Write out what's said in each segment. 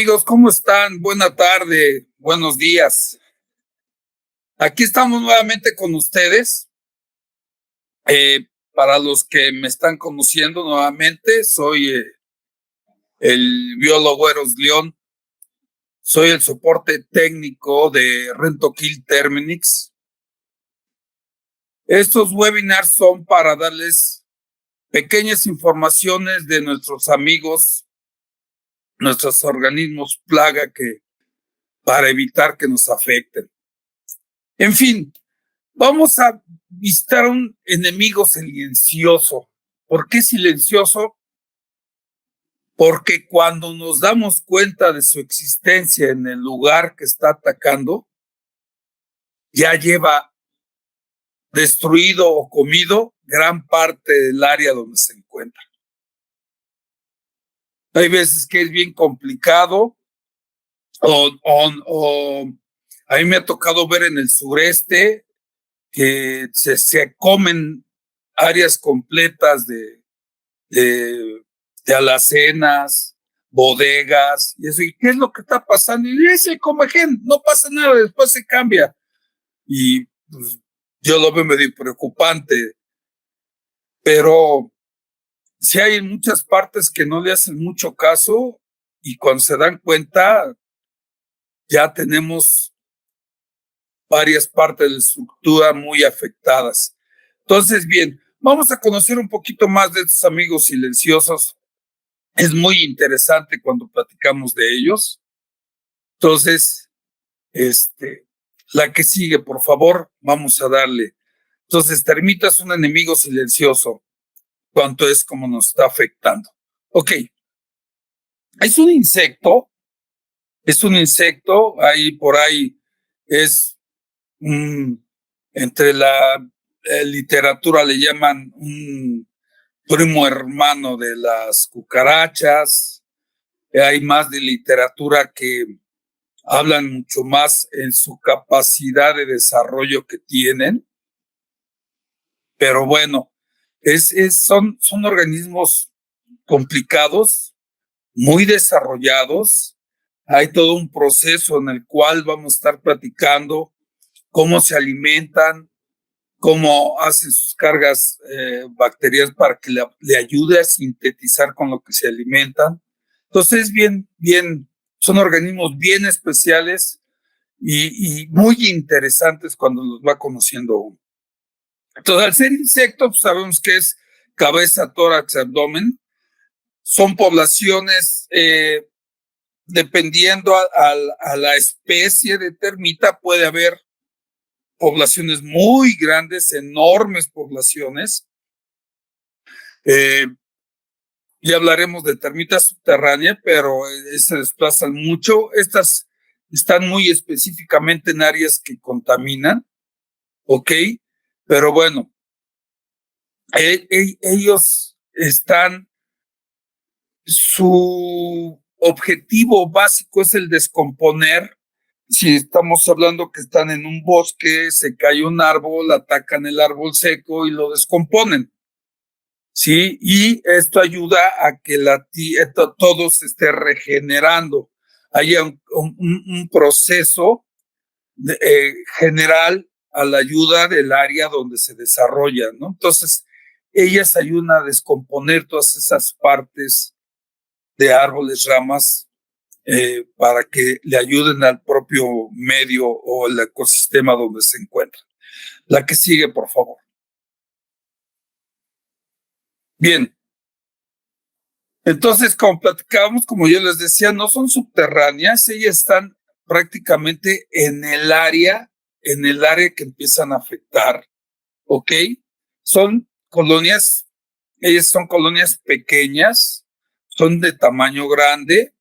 Amigos, ¿cómo están? Buena tarde, buenos días. Aquí estamos nuevamente con ustedes. Para los que me están conociendo nuevamente, soy el biólogo Eros León. Soy el soporte técnico de Rentokil Terminix. Estos webinars son para darles pequeñas informaciones de nuestros amigos, nuestros organismos plaga para evitar que nos afecten. En fin, vamos a visitar un enemigo silencioso. ¿Por qué silencioso? Porque cuando nos damos cuenta de su existencia en el lugar que está atacando, ya lleva destruido o comido gran parte del área donde se encuentra. Hay veces que es bien complicado o a mí me ha tocado ver en el sureste que se comen áreas completas de alacenas, bodegas, y eso. ¿Y qué es lo que está pasando? Y ese comején, no pasa nada, después se cambia. Y pues, yo lo veo medio preocupante, pero sí hay muchas partes que no le hacen mucho caso y cuando se dan cuenta ya tenemos varias partes de la estructura muy afectadas. Entonces, bien, vamos a conocer un poquito más de estos amigos silenciosos. Es muy interesante cuando platicamos de ellos. Entonces, la que sigue, por favor, vamos a darle. Entonces, termita es un enemigo silencioso. ¿Cuánto es como nos está afectando? Ok, es un insecto, ahí por ahí es entre la literatura le llaman un primo hermano de las cucarachas. Hay más de literatura que hablan mucho más en su capacidad de desarrollo que tienen. Pero bueno, son organismos complicados, muy desarrollados. Hay todo un proceso en el cual vamos a estar platicando cómo se alimentan, cómo hacen sus cargas bacterianas para que le ayude a sintetizar con lo que se alimentan. Entonces, son organismos bien especiales y muy interesantes cuando los va conociendo uno. Entonces, al ser insectos, pues sabemos que es cabeza, tórax, abdomen. Son poblaciones, dependiendo a la especie de termita, puede haber poblaciones muy grandes, enormes poblaciones. Ya hablaremos de termita subterránea, pero se desplazan mucho. Estas están muy específicamente en áreas que contaminan, ¿ok? Pero bueno, ellos su objetivo básico es el descomponer. Si estamos hablando que están en un bosque, se cae un árbol, atacan el árbol seco y lo descomponen. ¿Sí? Y esto ayuda a que todo se esté regenerando. Haya un proceso general a la ayuda del área donde se desarrolla, ¿no? Entonces, ellas ayudan a descomponer todas esas partes de árboles, ramas, para que le ayuden al propio medio o el ecosistema donde se encuentra. La que sigue, por favor. Bien. Entonces, como platicábamos, como yo les decía, no son subterráneas, ellas están prácticamente en el área que empiezan a afectar, ¿ok? Son colonias, ellas son colonias pequeñas, son de tamaño grande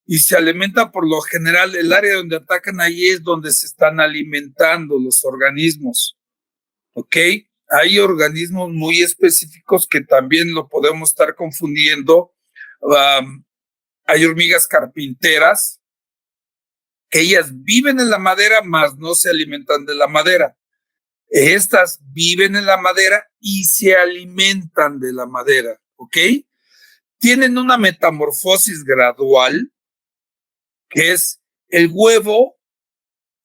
y se alimentan por lo general, el área donde atacan ahí es donde se están alimentando los organismos, ¿ok? Hay organismos muy específicos que también lo podemos estar confundiendo. Hay hormigas carpinteras que ellas viven en la madera, mas no se alimentan de la madera. Estas viven en la madera y se alimentan de la madera, ¿ok? Tienen una metamorfosis gradual que es el huevo,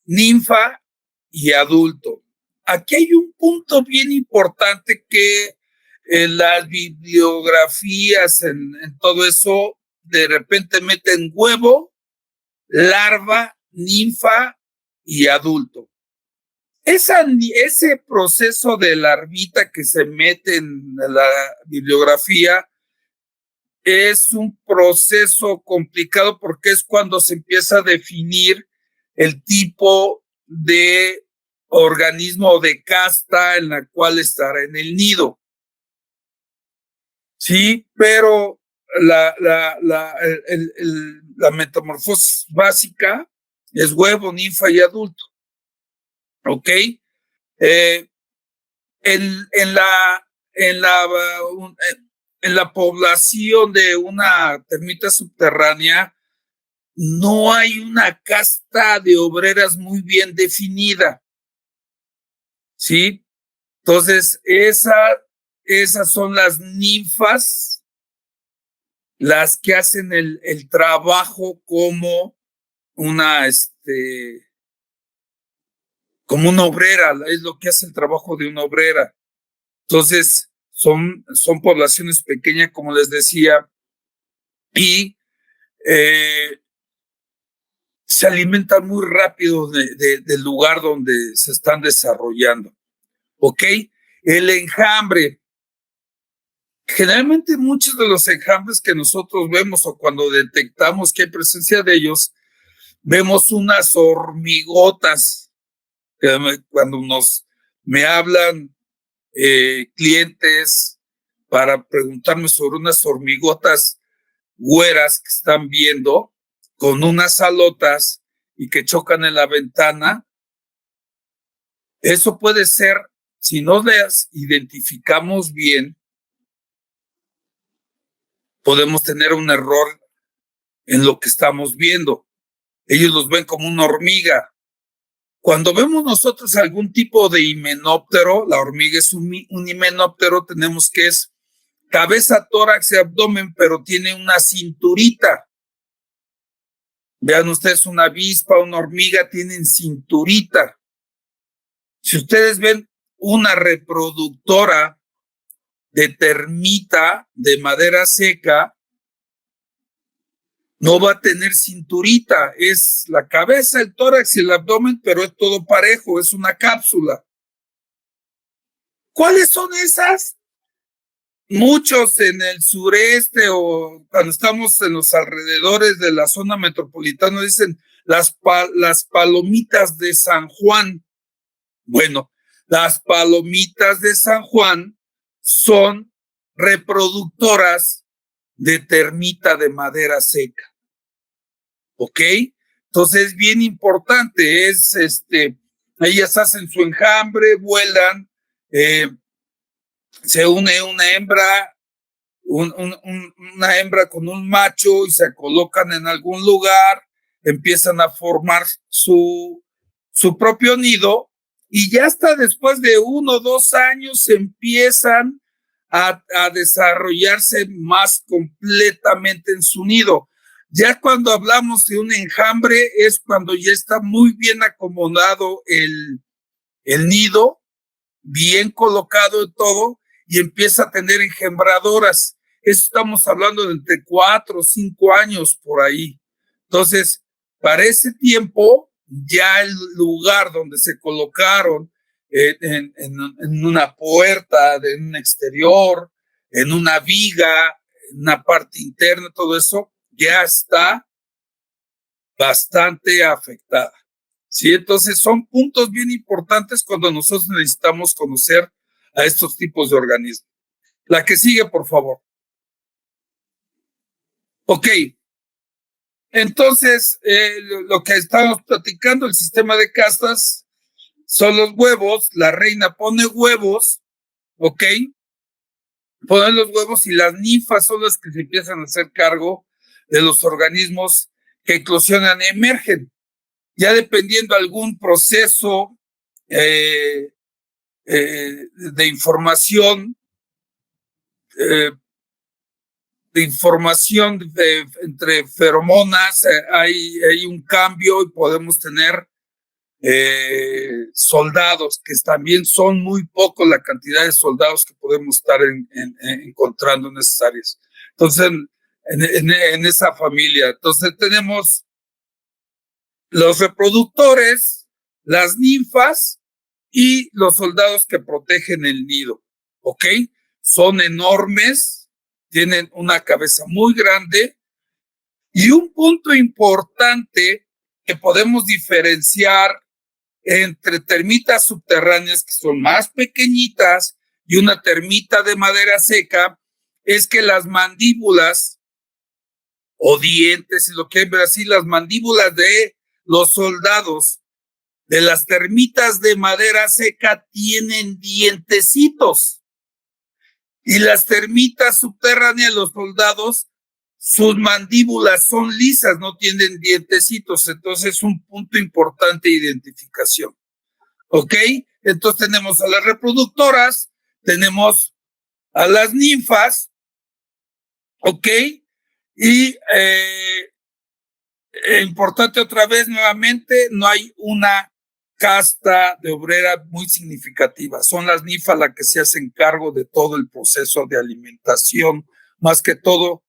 ninfa y adulto. Aquí hay un punto bien importante que en las bibliografías, en todo eso, de repente meten huevo, larva, ninfa y adulto. Ese proceso de larvita que se mete en la bibliografía es un proceso complicado porque es cuando se empieza a definir el tipo de organismo o de casta en la cual estará en el nido. Sí, pero la metamorfosis básica es huevo, ninfa y adulto. ¿Ok? Eh, en la, en, la, en la población de una termita subterránea no hay una casta de obreras muy bien definida. ¿Sí? Entonces, esas son las ninfas, las que hacen el trabajo como una, como una obrera, es lo que hace el trabajo de una obrera. Entonces, son poblaciones pequeñas, como les decía, y se alimentan muy rápido del lugar donde se están desarrollando. ¿Ok? El enjambre. Generalmente muchos de los enjambres que nosotros vemos o cuando detectamos que hay presencia de ellos, vemos unas hormigotas. Cuando me hablan clientes para preguntarme sobre unas hormigotas güeras que están viendo con unas alotas y que chocan en la ventana, eso puede ser, si no las identificamos bien, podemos tener un error en lo que estamos viendo. Ellos los ven como una hormiga. Cuando vemos nosotros algún tipo de himenóptero, la hormiga es un himenóptero, tenemos que es cabeza, tórax y abdomen, pero tiene una cinturita. Vean ustedes, una avispa, una hormiga tienen cinturita. Si ustedes ven una reproductora de termita de madera seca, no va a tener cinturita, es la cabeza, el tórax y el abdomen, pero es todo parejo, es una cápsula. ¿Cuáles son esas? Muchos en el sureste o cuando estamos en los alrededores de la zona metropolitana dicen las palomitas de San Juan. Bueno, las palomitas de San Juan son reproductoras de termita de madera seca. ¿Ok? Entonces es bien importante, ellas hacen su enjambre, vuelan, se une una hembra, una hembra con un macho y se colocan en algún lugar, empiezan a formar su propio nido y ya hasta después de 1 o 2 años empiezan a desarrollarse más completamente en su nido. Ya cuando hablamos de un enjambre es cuando ya está muy bien acomodado el nido, bien colocado y todo, y empieza a tener engembradoras. Eso estamos hablando de entre 4 o 5 años por ahí. Entonces, para ese tiempo, ya el lugar donde se colocaron en una puerta, en un exterior, en una viga, en una parte interna, todo eso, ya está bastante afectada. ¿Sí? Entonces son puntos bien importantes cuando nosotros necesitamos conocer a estos tipos de organismos. La que sigue, por favor. Ok. Entonces, lo que estamos platicando, el sistema de castas, son los huevos. La reina pone huevos, ok. Ponen los huevos y las ninfas son las que se empiezan a hacer cargo de los organismos que eclosionan, emergen. Ya dependiendo algún proceso de información, de información entre feromonas, hay un cambio y podemos tener soldados, que también son muy pocos la cantidad de soldados que podemos estar encontrando en esas áreas. Entonces, en esa familia, entonces tenemos los reproductores, las ninfas y los soldados que protegen el nido, ¿ok? Son enormes, tienen una cabeza muy grande y un punto importante que podemos diferenciar entre termitas subterráneas que son más pequeñitas y una termita de madera seca es que las mandíbulas o dientes, si lo quieren ver así, las mandíbulas de los soldados de las termitas de madera seca tienen dientecitos y las termitas subterráneas, los soldados, sus mandíbulas son lisas, no tienen dientecitos. Entonces es un punto importante de identificación. ¿Ok? Entonces tenemos a las reproductoras, tenemos a las ninfas, ¿ok? Y importante otra vez, nuevamente, no hay una casta de obrera muy significativa. Son las ninfas las que se hacen cargo de todo el proceso de alimentación, más que todo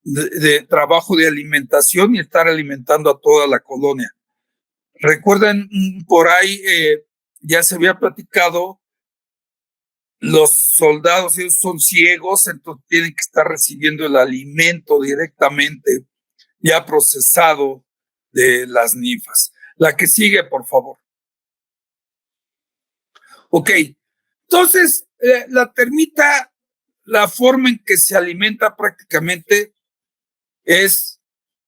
de trabajo de alimentación y estar alimentando a toda la colonia. Recuerden, por ahí ya se había platicado, los soldados, ellos son ciegos, entonces tienen que estar recibiendo el alimento directamente ya procesado de las ninfas. La que sigue, por favor. Ok, entonces la termita, la forma en que se alimenta prácticamente es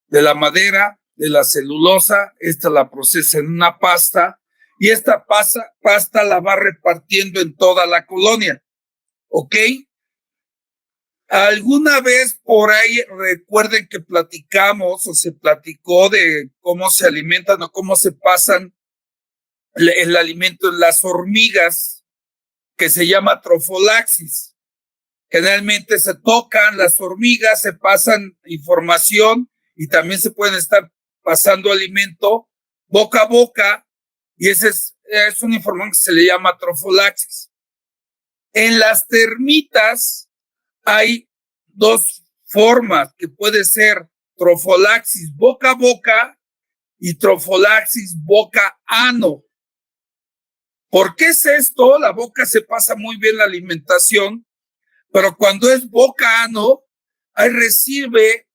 de la madera, de la celulosa. Esta la procesa en una pasta y esta pasta la va repartiendo en toda la colonia. ¿Ok? Alguna vez por ahí recuerden que platicamos o se platicó de cómo se alimentan o cómo se pasan el alimento en las hormigas, que se llama trofolaxis. Generalmente se tocan las hormigas, se pasan información y también se pueden estar pasando alimento boca a boca, y esa es una información que se le llama trofolaxis. En las termitas hay dos formas, que puede ser trofolaxis boca a boca y trofolaxis boca-ano. ¿Por qué es esto? La boca se pasa muy bien la alimentación, pero cuando es boca-ano, ahí recibe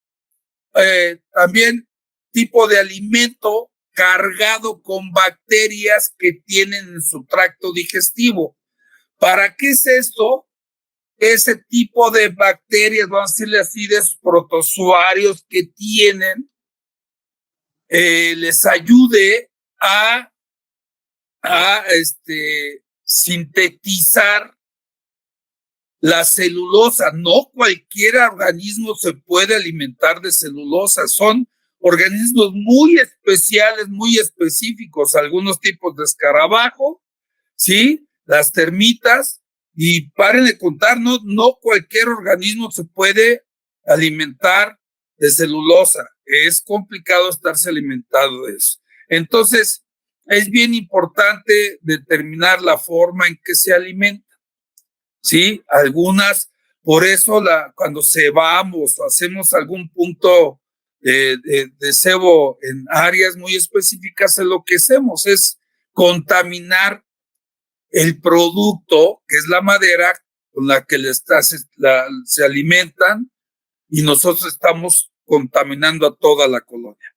también tipo de alimento cargado con bacterias que tienen en su tracto digestivo. ¿Para qué es esto? Ese tipo de bacterias, vamos a decirle así, de esos protozoarios que tienen, les ayude a sintetizar la celulosa. No cualquier organismo se puede alimentar de celulosa, son organismos muy especiales, muy específicos, algunos tipos de escarabajo, ¿sí? Las termitas, y paren de contar, no cualquier organismo se puede alimentar de celulosa, es complicado estarse alimentado de eso. Entonces, es bien importante determinar la forma en que se alimenta, ¿sí? Algunas, por eso cuando cebamos o hacemos algún punto de cebo en áreas muy específicas, lo que hacemos es contaminar el producto, que es la madera con la que se alimentan, y nosotros estamos contaminando a toda la colonia.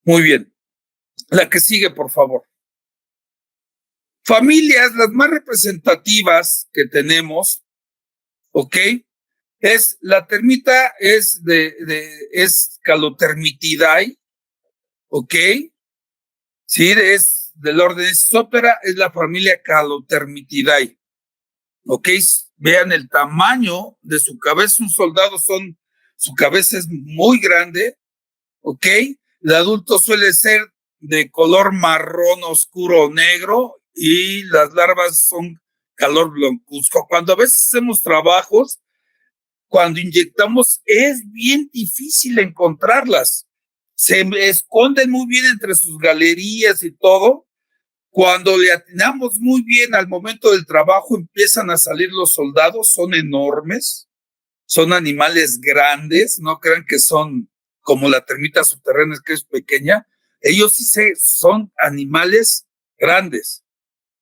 Muy bien. La que sigue, por favor. Familias, las más representativas que tenemos, ¿ok? La termita es Calotermitidae, ¿ok? Sí, es del orden Isoptera, es la familia Calotermitidae, ¿ok? Vean el tamaño de su cabeza, un soldado su cabeza es muy grande, ¿ok? El adulto suele ser de color marrón oscuro o negro y las larvas son color blancuzco. Cuando a veces hacemos trabajos, cuando inyectamos es bien difícil encontrarlas. Se esconden muy bien entre sus galerías y todo. Cuando le atinamos muy bien al momento del trabajo, empiezan a salir los soldados, son enormes, son animales grandes, no crean que son como la termita subterránea que es pequeña, ellos sí son animales grandes,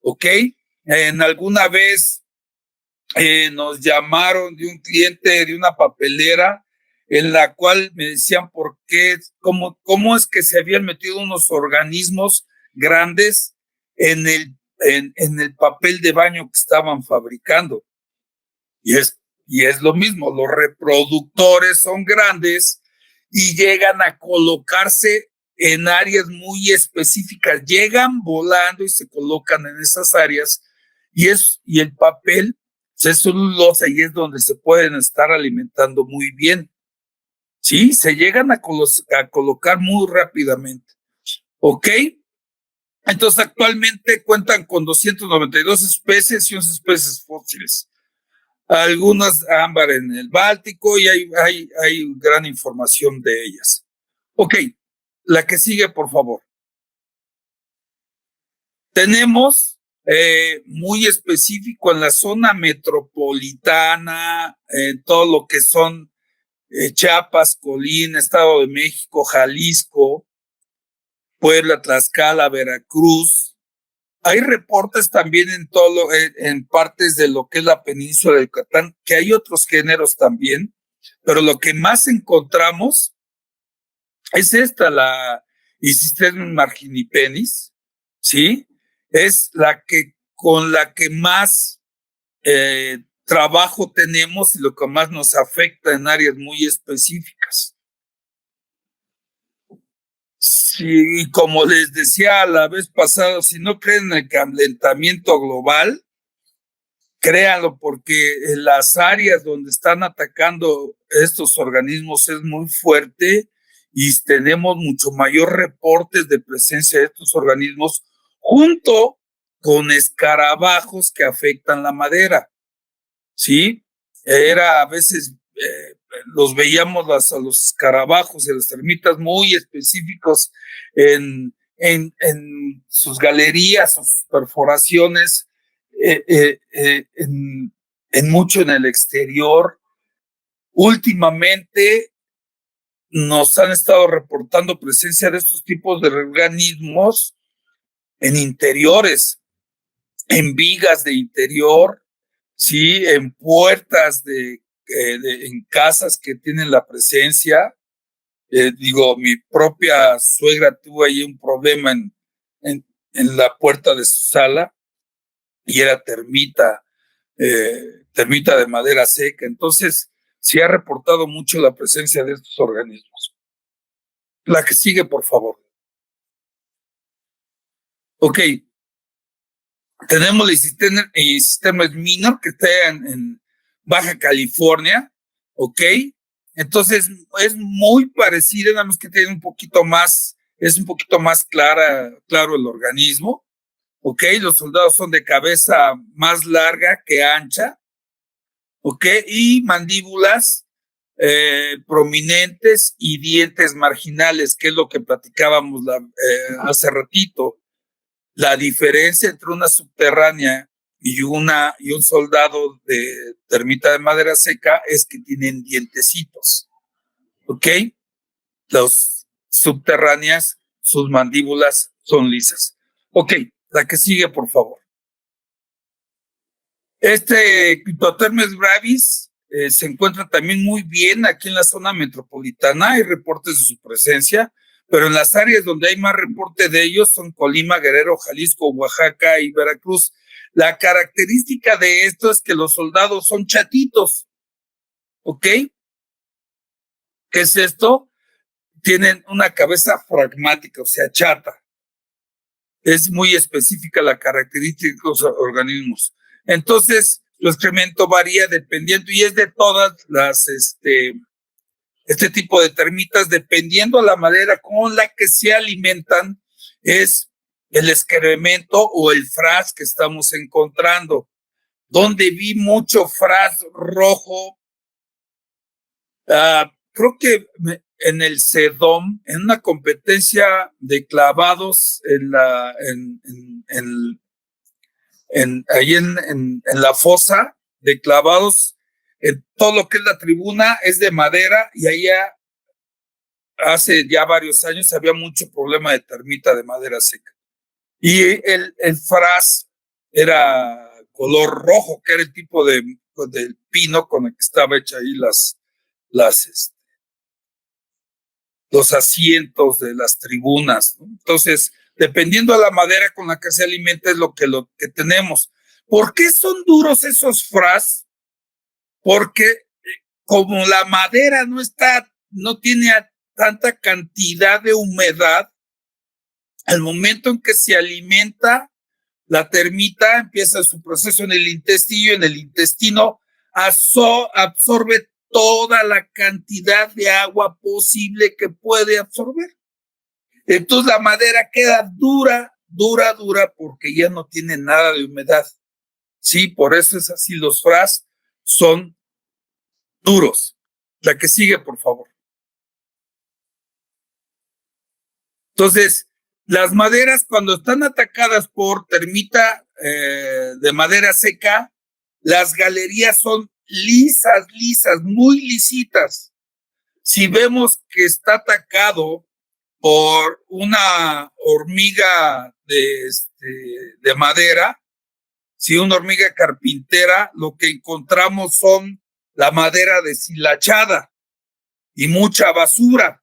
¿ok? En alguna vez nos llamaron de un cliente de una papelera en la cual me decían por qué, cómo es que se habían metido unos organismos grandes en el papel de baño que estaban fabricando. Y es lo mismo, los reproductores son grandes y llegan a colocarse en áreas muy específicas, llegan volando y se colocan en esas áreas y el papel es celulosa y es donde se pueden estar alimentando muy bien. Sí, se llegan a colocar muy rápidamente. ¿Ok? Entonces actualmente cuentan con 292 especies y 11 especies fósiles. Algunas ámbar en el Báltico y hay gran información de ellas. Ok, la que sigue, por favor. Tenemos muy específico en la zona metropolitana, todo lo que son Chiapas, Colima, Estado de México, Jalisco, Puebla, Tlaxcala, Veracruz. Hay reportes también en partes de lo que es la península de Yucatán, que hay otros géneros también, pero lo que más encontramos es esta, la Isistrellum marginipenis, ¿sí? Es con la que más trabajo tenemos y lo que más nos afecta en áreas muy específicas. Sí, y como les decía la vez pasada, si no creen en el calentamiento global, créanlo, porque en las áreas donde están atacando estos organismos es muy fuerte y tenemos mucho mayor reportes de presencia de estos organismos junto con escarabajos que afectan la madera. ¿Sí? Era a veces los veíamos a los escarabajos y a las termitas muy específicos en sus galerías, sus perforaciones, mucho en el exterior. Últimamente nos han estado reportando presencia de estos tipos de organismos en interiores, en vigas de interior, sí, en puertas en casas que tienen la presencia. Digo, mi propia suegra tuvo ahí un problema en la puerta de su sala y era termita de madera seca. Entonces, sí ha reportado mucho la presencia de estos organismos. La que sigue, por favor. Ok. Tenemos el sistema minor que está en Baja California, ¿ok? Entonces es muy parecida, nada más que tiene es un poquito más claro el organismo, ¿ok? Los soldados son de cabeza más larga que ancha, ¿ok? Y mandíbulas prominentes y dientes marginales, que es lo que platicábamos hace ratito. La diferencia entre una subterránea y un soldado de termita de madera seca es que tienen dientecitos, ¿ok? Las subterráneas, sus mandíbulas son lisas. Ok, la que sigue, por favor. Cryptotermes gravis se encuentra también muy bien aquí en la zona metropolitana. Hay reportes de su presencia, pero en las áreas donde hay más reporte de ellos son Colima, Guerrero, Jalisco, Oaxaca y Veracruz. La característica de esto es que los soldados son chatitos, ¿ok? ¿Qué es esto? Tienen una cabeza pragmática, o sea, chata. Es muy específica la característica de los organismos. Entonces, su excremento varía dependiendo, y es de todas este tipo de termitas, dependiendo de la madera con la que se alimentan, es el excremento o el fras que estamos encontrando. Donde vi mucho fras rojo Creo que en el CEDOM, en una competencia de clavados ahí en la fosa de clavados, en todo lo que es la tribuna es de madera y ahí hace ya varios años había mucho problema de termita de madera seca. Y el fras era color rojo, que era el tipo del pino con el que estaba hecha ahí los asientos de las tribunas, ¿no? Entonces, dependiendo de la madera con la que se alimenta es lo que tenemos. ¿Por qué son duros esos fras? Porque como la madera no tiene tanta cantidad de humedad, al momento en que se alimenta, la termita empieza su proceso en el intestino absorbe toda la cantidad de agua posible que puede absorber. Entonces la madera queda dura, porque ya no tiene nada de humedad. Sí, por eso es así, los fras son duros. La que sigue, por favor. Entonces, las maderas cuando están atacadas por termita de madera seca, las galerías son lisas, muy lisitas. Si vemos que está atacado por una hormiga de madera, si una hormiga carpintera, lo que encontramos son la madera deshilachada y mucha basura.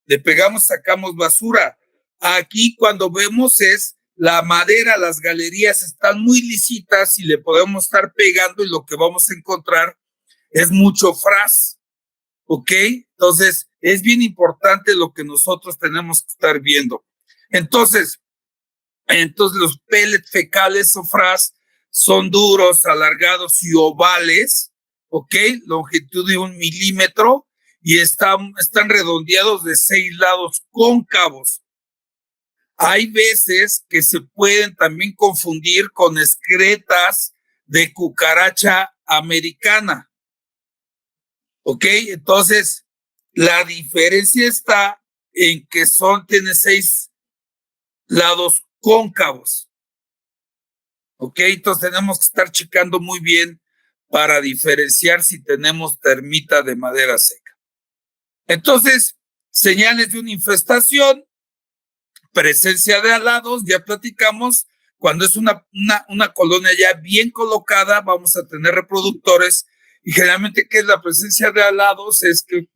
Le pegamos, sacamos basura. Aquí cuando vemos es la madera, las galerías están muy lisitas y le podemos estar pegando y lo que vamos a encontrar es mucho fras, ¿ok? Entonces es bien importante lo que nosotros tenemos que estar viendo. Entonces los pellets fecales o fras son duros, alargados y ovales, ¿ok? Longitud de 1 milímetro y están redondeados de 6 lados cóncavos. Hay veces que se pueden también confundir con excretas de cucaracha americana, ¿ok? Entonces, la diferencia está en que tiene 6 lados cóncavos, ¿ok? Entonces tenemos que estar checando muy bien para diferenciar si tenemos termita de madera seca. Entonces, señales de una infestación, presencia de alados, ya platicamos, cuando es una colonia ya bien colocada, vamos a tener reproductores y generalmente, ¿qué es la presencia de alados? Es que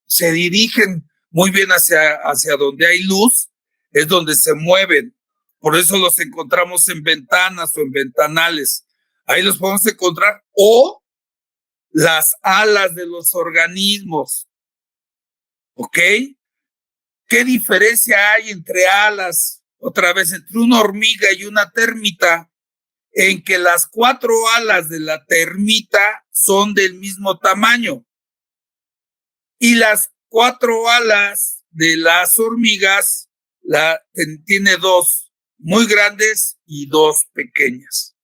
se dirigen muy bien hacia donde hay luz, es donde se mueven. Por eso los encontramos en ventanas o en ventanales. Ahí los podemos encontrar. O las alas de los organismos. ¿Ok? ¿Qué diferencia hay entre alas? Otra vez, entre una hormiga y una termita, en que las 4 alas de la termita son del mismo tamaño y las 4 alas de las hormigas tiene 2 muy grandes y 2 pequeñas.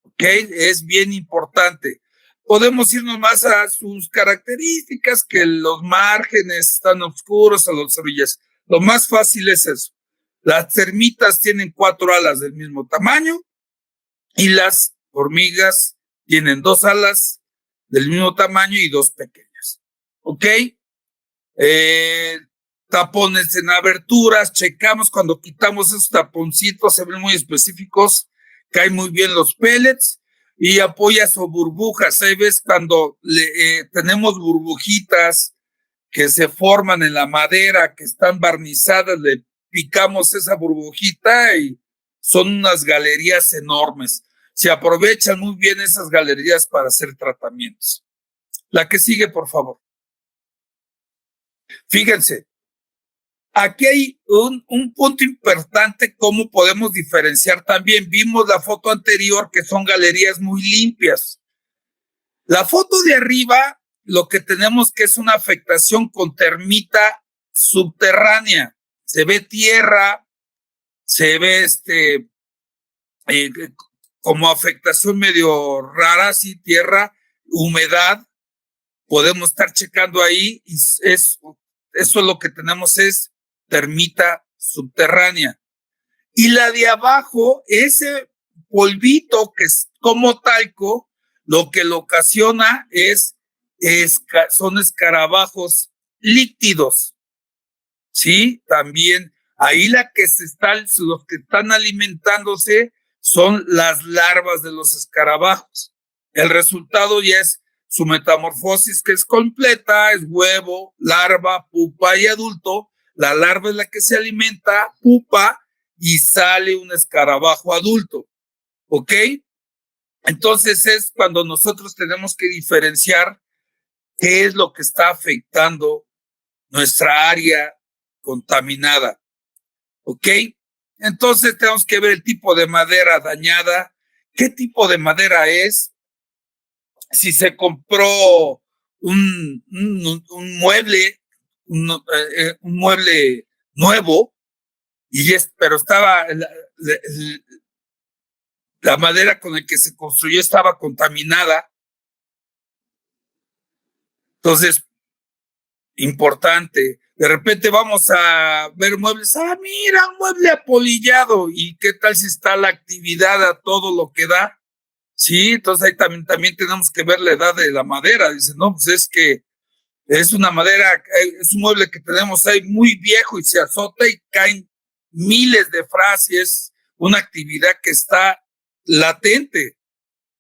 ¿Ok? Es bien importante. Podemos irnos más a sus características, que los márgenes están oscuros a las orillas. Lo más fácil es eso. Las termitas tienen 4 alas del mismo tamaño y las hormigas tienen 2 alas del mismo tamaño y 2 pequeñas. ¿Ok? Tapones en aberturas, checamos cuando quitamos esos taponcitos, se ven muy específicos, caen muy bien los pellets y apoyas o burbujas. Ahí ves cuando tenemos burbujitas que se forman en la madera, que están barnizadas, le picamos esa burbujita y son unas galerías enormes. Se aprovechan muy bien esas galerías para hacer tratamientos. La que sigue, por favor. Fíjense, aquí hay un punto importante, cómo podemos diferenciar también. Vimos la foto anterior que son galerías muy limpias. La foto de arriba, lo que tenemos que es una afectación con termita subterránea. Se ve tierra, se ve como afectación medio rara, sí, tierra, humedad. podemos estar checando ahí y eso es lo que tenemos, es termita subterránea. Y la de abajo, ese polvito que es como talco, lo que lo ocasiona son escarabajos líquidos, ¿sí? También ahí los que están alimentándose son las larvas de los escarabajos. El resultado ya es su metamorfosis, que es completa, es huevo, larva, pupa y adulto. La larva es la que se alimenta, pupa, y sale un escarabajo adulto, ¿ok? Entonces es cuando nosotros tenemos que diferenciar qué es lo que está afectando nuestra área contaminada, ¿ok? Entonces tenemos que ver el tipo de madera dañada, qué tipo de madera es, si se compró un mueble, un mueble nuevo, pero estaba la madera con la que se construyó estaba contaminada. Entonces, importante, de repente vamos a ver muebles, mira, un mueble apolillado, y qué tal si está la actividad a todo lo que da, sí, entonces ahí también tenemos que ver la edad de la madera. Dice, no, pues es que es una madera, es un mueble que tenemos ahí muy viejo y se azota y caen miles de frases, una actividad que está latente.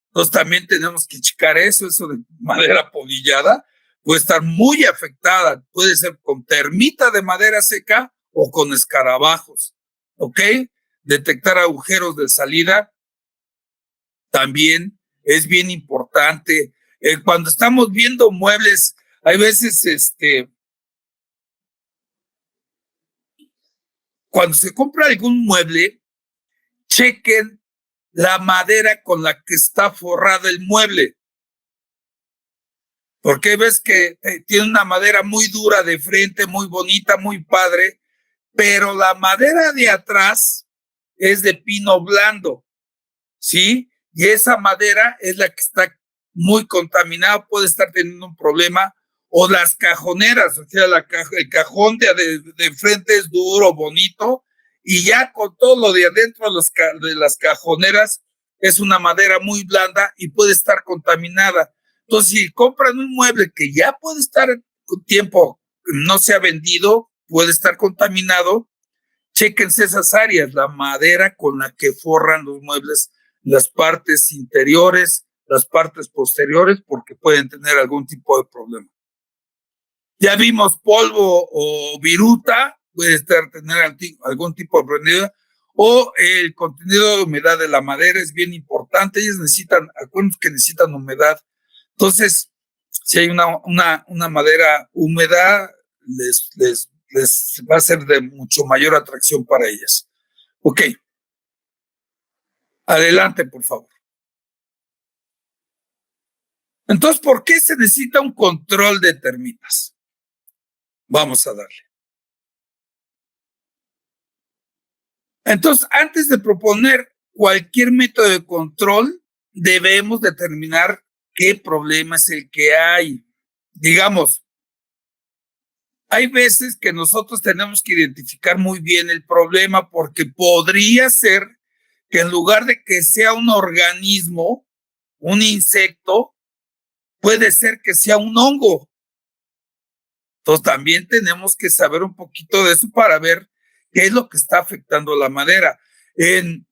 Entonces también tenemos que checar eso de madera polillada puede estar muy afectada, puede ser con termita de madera seca o con escarabajos, ¿ok? Detectar agujeros de salida también es bien importante. Cuando estamos viendo muebles, hay veces, cuando se compra algún mueble, chequen la madera con la que está forrada el mueble. Porque ves que tiene una madera muy dura de frente, muy bonita, muy padre, pero la madera de atrás es de pino blando, ¿sí? Y esa madera es la que está muy contaminada, puede estar teniendo un problema. O las cajoneras, o sea, el cajón de frente es duro, bonito, y ya con todo lo de adentro de las cajoneras es una madera muy blanda y puede estar contaminada. Entonces, si compran un mueble que ya puede estar con tiempo, no se ha vendido, puede estar contaminado, chéquense esas áreas, la madera con la que forran los muebles, las partes interiores, las partes posteriores, porque pueden tener algún tipo de problema. Ya vimos polvo o viruta, puede tener algún tipo de problema, o el contenido de humedad de la madera es bien importante. Ellos acuérdense que necesitan humedad. Entonces, si hay una madera húmeda, les va a ser de mucho mayor atracción para ellas. Ok. Adelante, por favor. Entonces, ¿por qué se necesita un control de termitas? Vamos a darle. Entonces, antes de proponer cualquier método de control, debemos determinar qué problema es el que hay. Digamos, hay veces que nosotros tenemos que identificar muy bien el problema, porque podría ser que en lugar de que sea un organismo, un insecto, puede ser que sea un hongo. Entonces también tenemos que saber un poquito de eso para ver qué es lo que está afectando la madera. En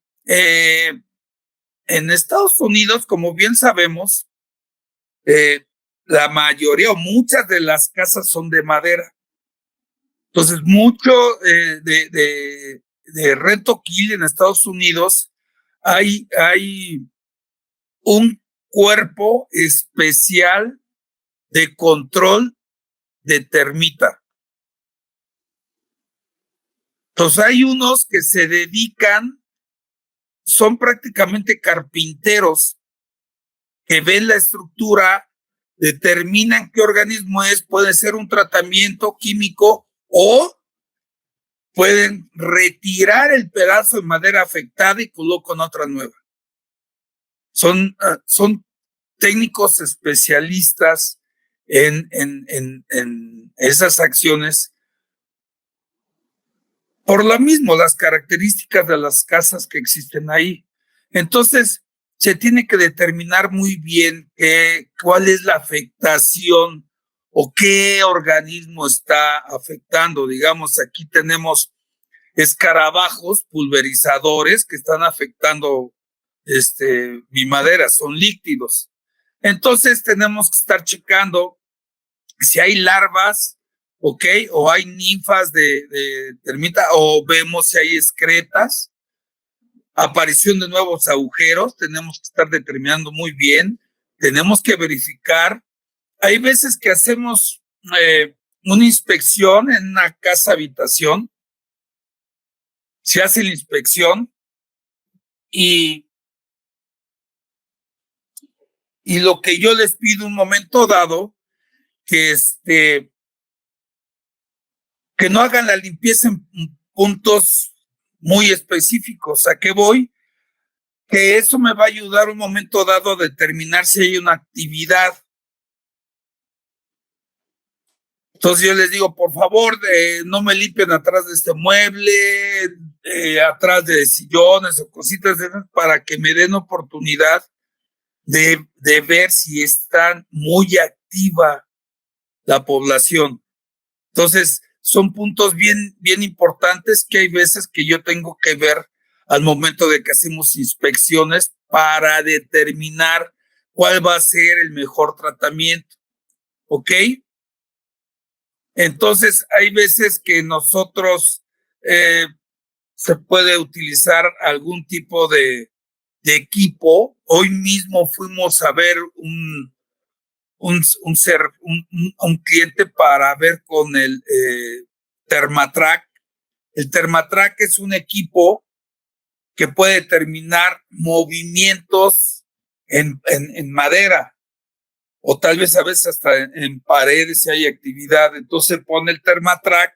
Estados Unidos, como bien sabemos, la mayoría o muchas de las casas son de madera. Entonces, mucho de rento kill en Estados Unidos hay un cuerpo especial de control de termita. Entonces, hay unos que se dedican, son prácticamente carpinteros, que ven la estructura, determinan qué organismo es, puede ser un tratamiento químico o pueden retirar el pedazo de madera afectada y colocan otra nueva. Son técnicos especialistas en esas acciones por lo mismo, las características de las casas que existen ahí. Entonces, se tiene que determinar muy bien cuál es la afectación o qué organismo está afectando. Digamos, aquí tenemos escarabajos pulverizadores que están afectando mi madera, son líquidos. Entonces tenemos que estar checando si hay larvas, ¿ok? O hay ninfas de termita, o vemos si hay excretas, aparición de nuevos agujeros, tenemos que estar determinando muy bien, tenemos que verificar. Hay veces que hacemos una inspección en una casa habitación, se hace la inspección y lo que yo les pido un momento dado, que que no hagan la limpieza en puntos muy específicos. ¿A qué voy? Que eso me va a ayudar un momento dado a determinar si hay una actividad. Entonces yo les digo, por favor, no me limpien atrás de este mueble, atrás de sillones o cositas de esas, para que me den oportunidad de ver si está muy activa la población. Entonces, son puntos bien, bien importantes que hay veces que yo tengo que ver al momento de que hacemos inspecciones para determinar cuál va a ser el mejor tratamiento. ¿Ok? Entonces, hay veces que nosotros se puede utilizar algún tipo de equipo. Hoy mismo fuimos a ver un cliente para ver con el Termatrack. El Termatrack es un equipo que puede determinar movimientos en madera o tal vez a veces hasta en paredes si hay actividad. Entonces pone el Termatrack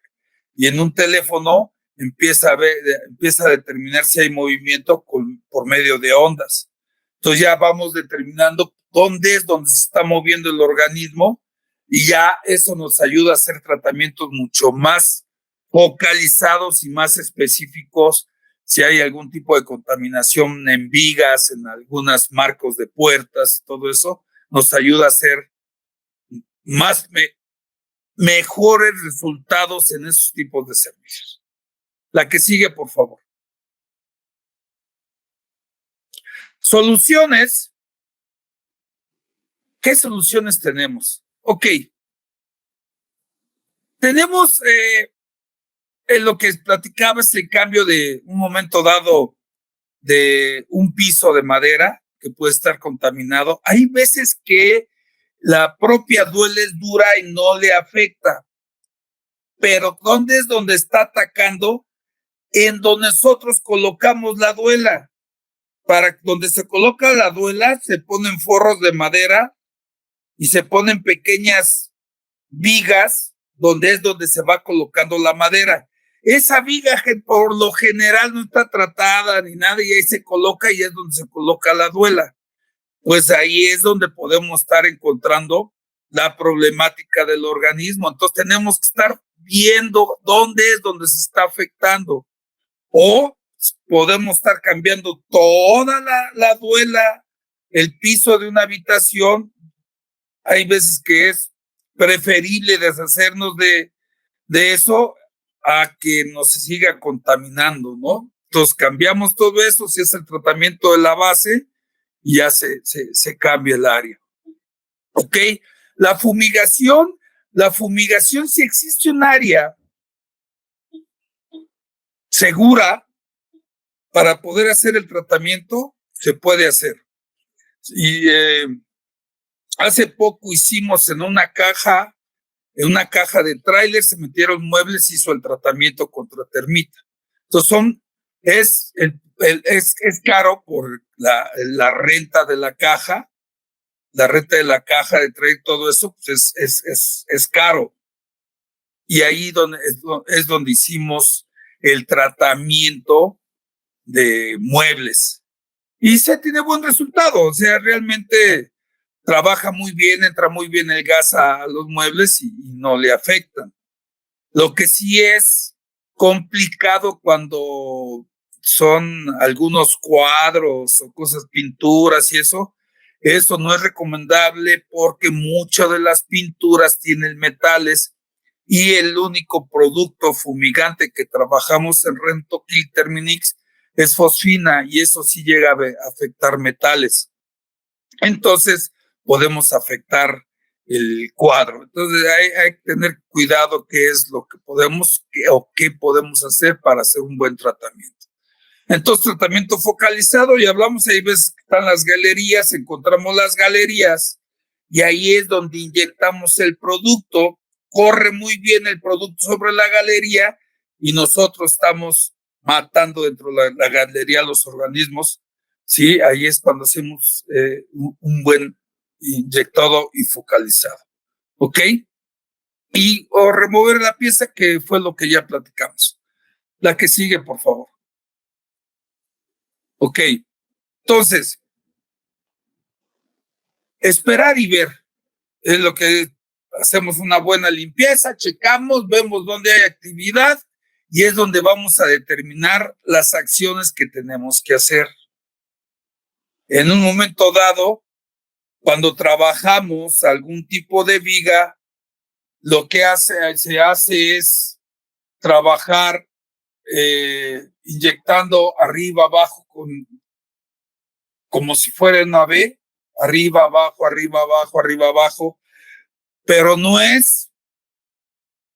y en un teléfono empieza a determinar si hay movimiento por medio de ondas. Entonces ya vamos determinando dónde es donde se está moviendo el organismo y ya eso nos ayuda a hacer tratamientos mucho más focalizados y más específicos. Si hay algún tipo de contaminación en vigas, en algunos marcos de puertas y todo eso, nos ayuda a hacer mejores resultados en esos tipos de servicios. La que sigue, por favor. Soluciones. ¿Qué soluciones tenemos? Ok. Tenemos en lo que platicaba es el cambio de un momento dado de un piso de madera que puede estar contaminado. Hay veces que la propia duela es dura y no le afecta. Pero ¿dónde es donde está atacando? En donde nosotros colocamos la duela. Para donde se coloca la duela, se ponen forros de madera y se ponen pequeñas vigas donde es donde se va colocando la madera. Esa viga que por lo general no está tratada ni nada y ahí se coloca y es donde se coloca la duela. Pues ahí es donde podemos estar encontrando la problemática del organismo. Entonces tenemos que estar viendo dónde es donde se está afectando. O podemos estar cambiando toda la duela, el piso de una habitación. Hay veces que es preferible deshacernos de eso a que nos siga contaminando, ¿no? Entonces cambiamos todo eso, si es el tratamiento de la base, y ya se cambia el área. ¿Ok? La fumigación, si existe un área segura para poder hacer el tratamiento, se puede hacer. Y hace poco hicimos en una caja de tráiler, se metieron muebles, hizo el tratamiento contra termita. Entonces es caro por la renta de la caja, de traer todo eso, pues es caro. Y ahí es donde hicimos el tratamiento de muebles. Y se tiene buen resultado, o sea, realmente trabaja muy bien, entra muy bien el gas a los muebles y no le afectan. Lo que sí es complicado cuando son algunos cuadros o cosas, pinturas y eso no es recomendable porque muchas de las pinturas tienen metales y el único producto fumigante que trabajamos en Rentokil Terminix es fosfina y eso sí llega a afectar metales. Entonces podemos afectar el cuadro. Entonces hay que tener cuidado qué es lo que podemos o qué podemos hacer para hacer un buen tratamiento. Entonces, tratamiento focalizado, y hablamos, ahí ves que están las galerías, encontramos las galerías y ahí es donde inyectamos el producto, corre muy bien el producto sobre la galería y nosotros estamos matando dentro de la galería los organismos. Sí, ahí es cuando hacemos un buen inyectado y focalizado. ¿Ok? Y o remover la pieza, que fue lo que ya platicamos. La que sigue, por favor. Ok. Entonces, esperar y ver es lo que hacemos, una buena limpieza, checamos, vemos dónde hay actividad y es donde vamos a determinar las acciones que tenemos que hacer. En un momento dado, cuando trabajamos algún tipo de viga, lo que se hace es trabajar inyectando arriba, abajo, como si fuera una V, arriba, abajo, arriba, abajo, arriba, abajo, pero no es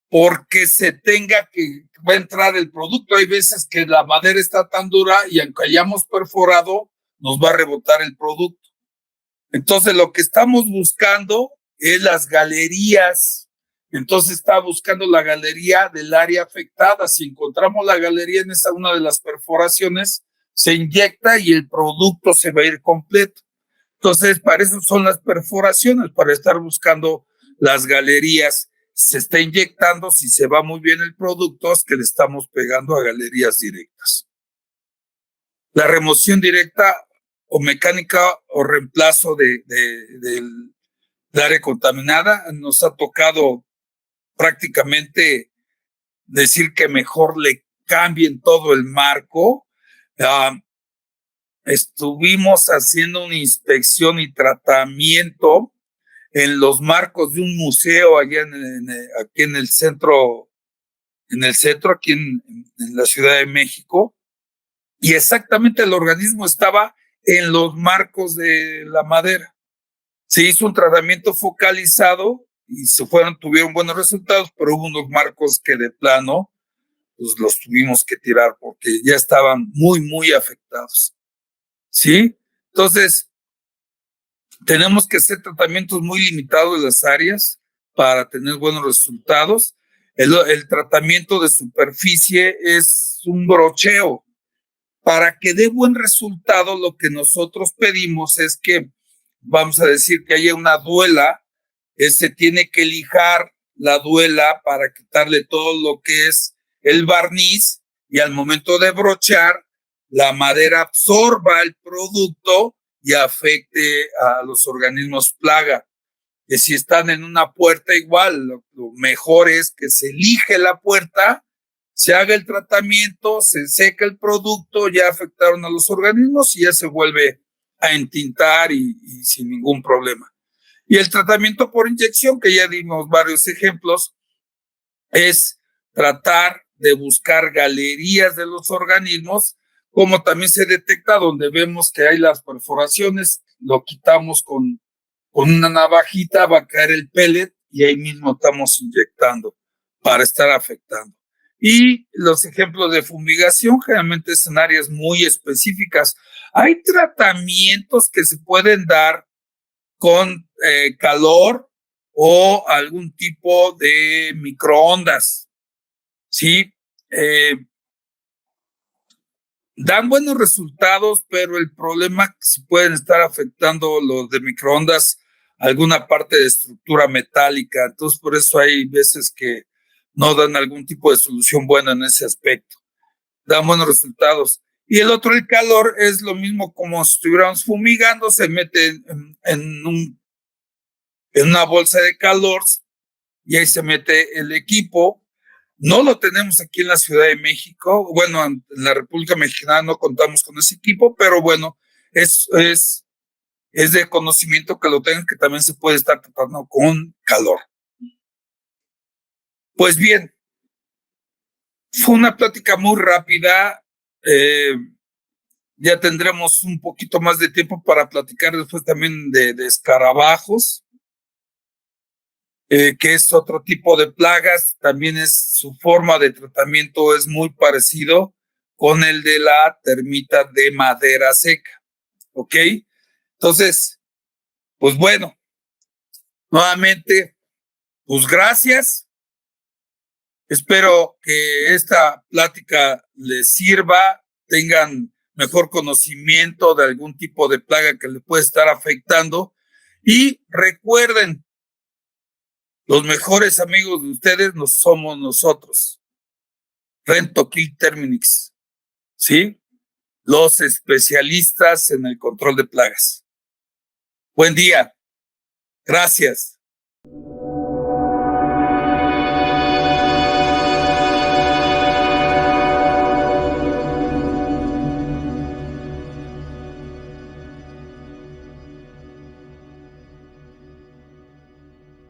porque se tenga que va a entrar el producto. Hay veces que la madera está tan dura y aunque hayamos perforado, nos va a rebotar el producto. Entonces, lo que estamos buscando es las galerías. Entonces, está buscando la galería del área afectada. Si encontramos la galería en esa una de las perforaciones, se inyecta y el producto se va a ir completo. Entonces, para eso son las perforaciones, para estar buscando las galerías. Se está inyectando, si se va muy bien el producto, es que le estamos pegando a galerías directas. La remoción directa o mecánica o reemplazo del área contaminada, nos ha tocado prácticamente decir que mejor le cambien todo el marco. Estuvimos haciendo una inspección y tratamiento en los marcos de un museo allá aquí en el centro, aquí en la Ciudad de México, y exactamente el organismo estaba en los marcos de la madera. Se hizo un tratamiento focalizado y tuvieron buenos resultados, pero hubo unos marcos que de plano pues los tuvimos que tirar porque ya estaban muy, muy afectados. ¿Sí? Entonces, tenemos que hacer tratamientos muy limitados de las áreas para tener buenos resultados. El tratamiento de superficie es un brocheo. Para que dé buen resultado, lo que nosotros pedimos es que, vamos a decir que haya una duela, se tiene que lijar la duela para quitarle todo lo que es el barniz y al momento de brochar, la madera absorba el producto y afecte a los organismos plaga. Que si están en una puerta, igual, lo mejor es que se lije la puerta, se haga el tratamiento, se seca el producto, ya afectaron a los organismos y ya se vuelve a entintar y sin ningún problema. Y el tratamiento por inyección, que ya dimos varios ejemplos, es tratar de buscar galerías de los organismos, como también se detecta donde vemos que hay las perforaciones, lo quitamos con una navajita, va a caer el pellet y ahí mismo estamos inyectando para estar afectando. Y los ejemplos de fumigación generalmente son áreas muy específicas. Hay tratamientos que se pueden dar con calor o algún tipo de microondas, ¿sí? Dan buenos resultados, pero el problema es que si pueden estar afectando los de microondas alguna parte de estructura metálica. Entonces, por eso hay veces que no dan algún tipo de solución buena en ese aspecto. Dan buenos resultados. Y el otro, el calor, es lo mismo como si estuviéramos fumigando, se mete en un en una bolsa de calor y ahí se mete el equipo. No lo tenemos aquí en la Ciudad de México. Bueno, en la República Mexicana no contamos con ese equipo, pero bueno, es de conocimiento que lo tengan, que también se puede estar tratando con calor. Pues bien, fue una plática muy rápida. Ya tendremos un poquito más de tiempo para platicar después también de escarabajos, que es otro tipo de plagas. También su forma de tratamiento es muy parecido con el de la termita de madera seca. ¿Ok? Entonces, pues bueno, nuevamente, pues gracias. Espero que esta plática les sirva, tengan mejor conocimiento de algún tipo de plaga que le puede estar afectando. Y recuerden, los mejores amigos de ustedes no somos nosotros. Rentokil Terminix, ¿sí? Los especialistas en el control de plagas. Buen día. Gracias.